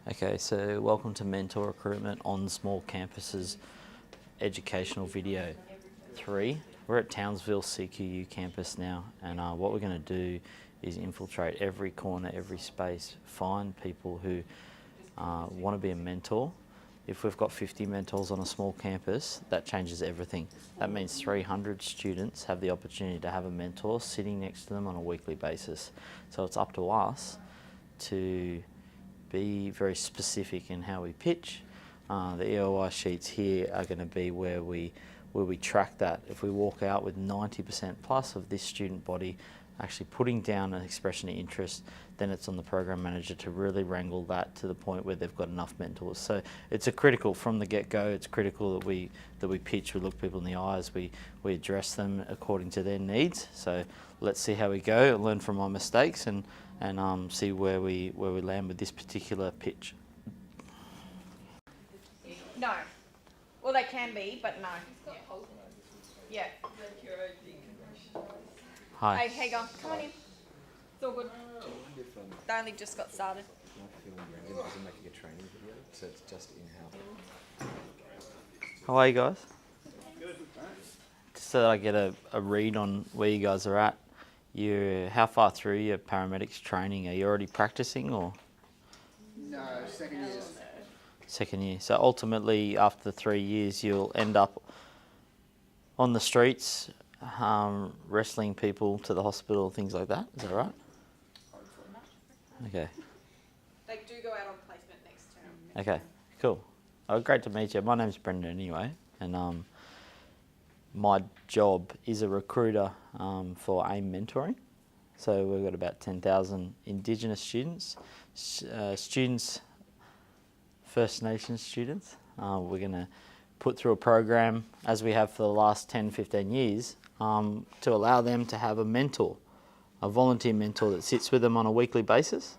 Okay, so welcome to Mentor Recruitment on Small Campuses Educational Video 3. We're at Townsville CQU campus now, and what we're going to do is infiltrate every corner, every space, find people who want to be a mentor. If we've got 50 mentors on a small campus, that changes everything. That means 300 students have the opportunity to have a mentor sitting next to them on a weekly basis. So it's up to us to be very specific in how we pitch. The EOI sheets here are going to be where we track that. If we walk out with 90% plus of this student body actually putting down an expression of interest, then it's on the program manager to really wrangle that to the point where they've got enough mentors. So it's critical from the get-go. It's critical that we pitch, we look people in the eyes, we address them according to their needs. So let's see how we go, learn from our mistakes, and see where we land with this particular pitch. No. Well, they can be, but no. Yeah. Hi. Hey, how you going? Come on in. It's all good. They only just got started. Isn't making a training video, so it's just in-house. How are you guys? Good. Just so that I get a read on where you guys are at. How far through your paramedics training? Are you already practicing or? No, second year. Second year. So ultimately, after 3 years, you'll end up on the streets, wrestling people to the hospital, things like that. Is that right? Okay. They do go out on placement next term. Okay, cool. Oh, great to meet you. My name's Brendan anyway, and my job is a recruiter for AIM Mentoring. So we've got about 10,000 Indigenous students, First Nations students. We're going to put through a program, as we have for the last 10, 15 years, to allow them to have a mentor, a volunteer mentor that sits with them on a weekly basis.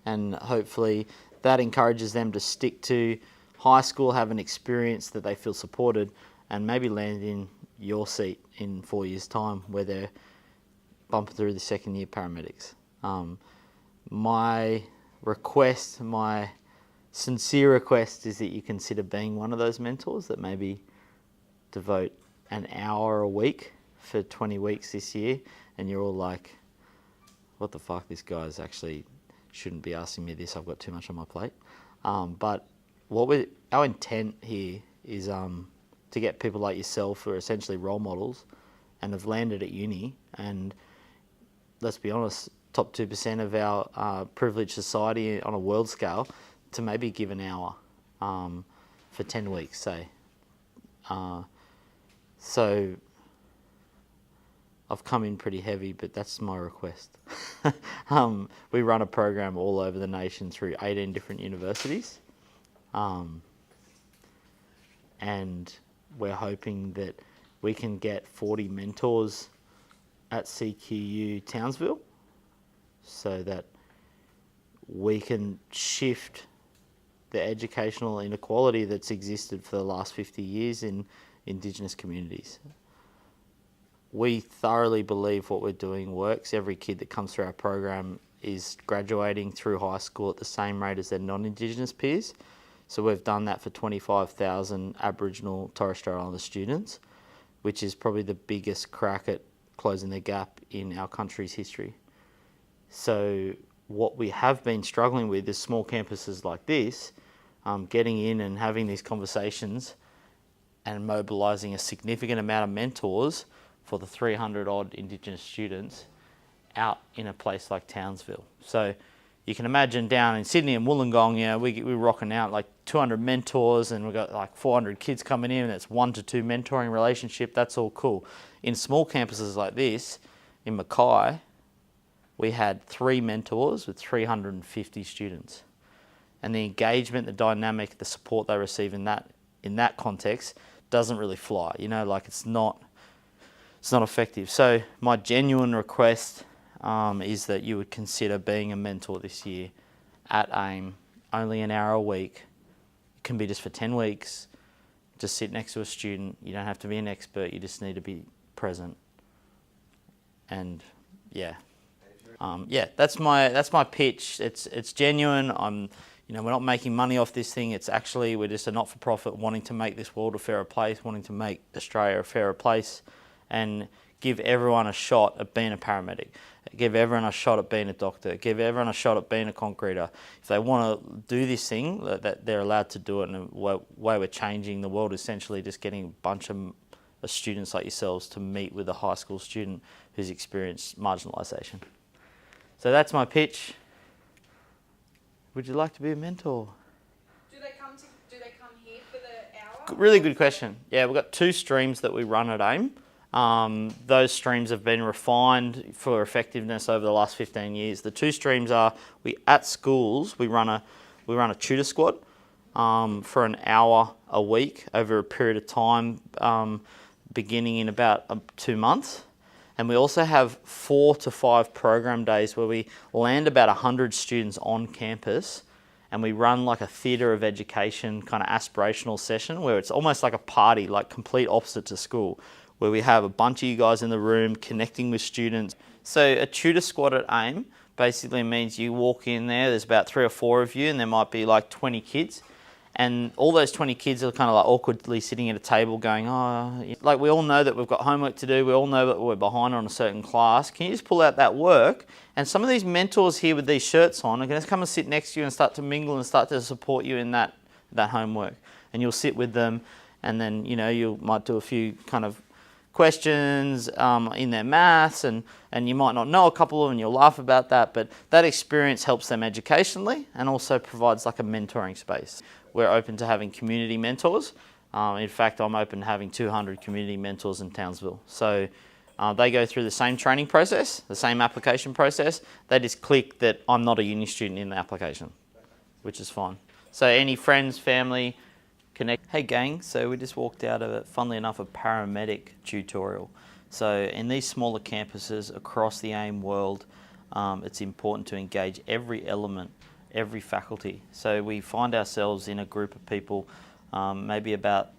And hopefully that encourages them to stick to high school, have an experience that they feel supported, and maybe land in your seat in 4 years' time where they're bumping through the second year paramedics. My sincere request is that you consider being one of those mentors, that maybe devote an hour a week for 20 weeks this year, and you're all like, what the fuck, this guy's actually shouldn't be asking me this, I've got too much on my plate. But our intent here is to get people like yourself who are essentially role models and have landed at uni, and let's be honest, top 2% of our privileged society on a world scale, to maybe give an hour for 10 weeks, say. So I've come in pretty heavy, but that's my request. We run a program all over the nation through 18 different universities. And we're hoping that we can get 40 mentors at CQU Townsville so that we can shift the educational inequality that's existed for the last 50 years in Indigenous communities. We thoroughly believe what we're doing works. Every kid that comes through our program is graduating through high school at the same rate as their non-Indigenous peers. So we've done that for 25,000 Aboriginal Torres Strait Islander students, which is probably the biggest crack at closing the gap in our country's history. So what we have been struggling with is small campuses like this, getting in and having these conversations and mobilising a significant amount of mentors for the 300 odd Indigenous students out in a place like Townsville. So you can imagine down in Sydney and Wollongong, we're rocking out like 200 mentors, and we've got like 400 kids coming in, and it's 1 to 2 mentoring relationship. That's all cool. In small campuses like this, in Mackay, we had 3 mentors with 350 students. And the engagement, the dynamic, the support they receive in that context doesn't really fly. It's not effective. So my genuine request is that you would consider being a mentor this year at AIM, only an hour a week. It can be just for 10 weeks. Just sit next to a student. You don't have to be an expert. You just need to be present. And yeah, that's my pitch. It's genuine. you know, we're not making money off this thing. It's actually, we're just a not-for-profit wanting to make this world a fairer place, wanting to make Australia a fairer place, and give everyone a shot at being a paramedic. Give everyone a shot at being a doctor. Give everyone a shot at being a concreter. If they want to do this thing, that they're allowed to do it. And the way we're changing the world is essentially just getting a bunch of students like yourselves to meet with a high school student who's experienced marginalisation. So that's my pitch. Would you like to be a mentor? Do they come here for the hour? Really good question. Yeah, we've got 2 streams that we run at AIM. Those streams have been refined for effectiveness over the last 15 years. The 2 streams are, at schools we run a tutor squad for an hour a week over a period of time, beginning in about 2 months. And we also have 4 to 5 program days where we land about 100 students on campus, and we run like a theatre of education kind of aspirational session where it's almost like a party, like complete opposite to school, where we have a bunch of you guys in the room connecting with students. So a tutor squad at AIM basically means you walk in there's about 3 or 4 of you, and there might be like 20 kids. And all those 20 kids are kind of like awkwardly sitting at a table going, like we all know that we've got homework to do. We all know that we're behind on a certain class. Can you just pull out that work? And some of these mentors here with these shirts on are going to come and sit next to you and start to mingle and start to support you in that homework. And you'll sit with them, and then, you know, you might do a few kind of questions in their maths, and you might not know a couple of them and you'll laugh about that, but that experience helps them educationally and also provides like a mentoring space. We're open to having community mentors. In fact, I'm open to having 200 community mentors in Townsville. So they go through the same training process, the same application process. They just click that I'm not a uni student in the application, which is fine. So any friends, family, connect. Hey gang, so we just walked out of, funnily enough, a paramedic tutorial. So in these smaller campuses across the AIM world, it's important to engage every element, every faculty. So we find ourselves in a group of people, maybe about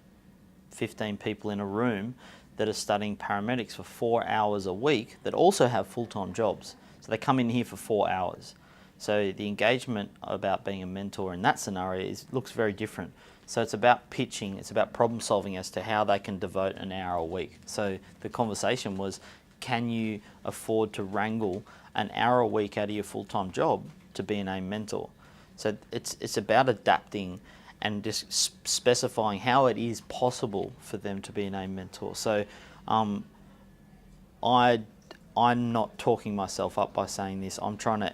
15 people in a room, that are studying paramedics for 4 hours a week that also have full-time jobs. So they come in here for 4 hours. So the engagement about being a mentor in that scenario looks very different. So it's about pitching, it's about problem solving as to how they can devote an hour a week. So the conversation was, can you afford to wrangle an hour a week out of your full-time job to be an AIM mentor? So it's about adapting and just specifying how it is possible for them to be an AIM mentor. So I'm not talking myself up by saying this. I'm trying to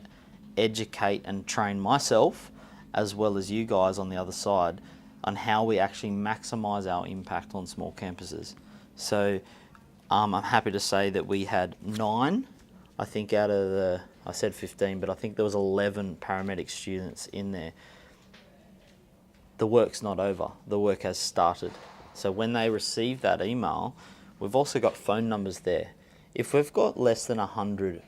educate and train myself, as well as you guys on the other side, on how we actually maximise our impact on small campuses. So I'm happy to say that we had 9, I think out of the, I said 15, but I think there was 11 paramedic students in there. The work's not over, the work has started. So when they receive that email, we've also got phone numbers there. If we've got less than 100,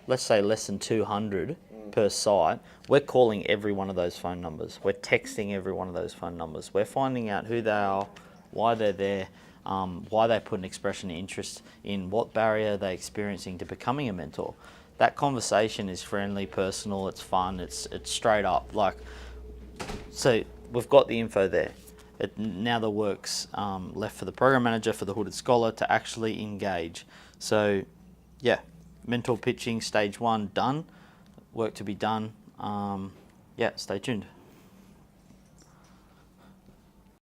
let's say less than 200 per site, we're calling every one of those phone numbers. We're texting every one of those phone numbers. We're finding out who they are, why they're there, why they put an expression of interest in, what barrier they're experiencing to becoming a mentor. That conversation is friendly, personal, it's fun, it's straight up. Like, so we've got the info there. Now the work's left for the program manager, for the Hooded Scholar to actually engage. So yeah, mentor pitching stage 1 done, work to be done. Yeah, stay tuned.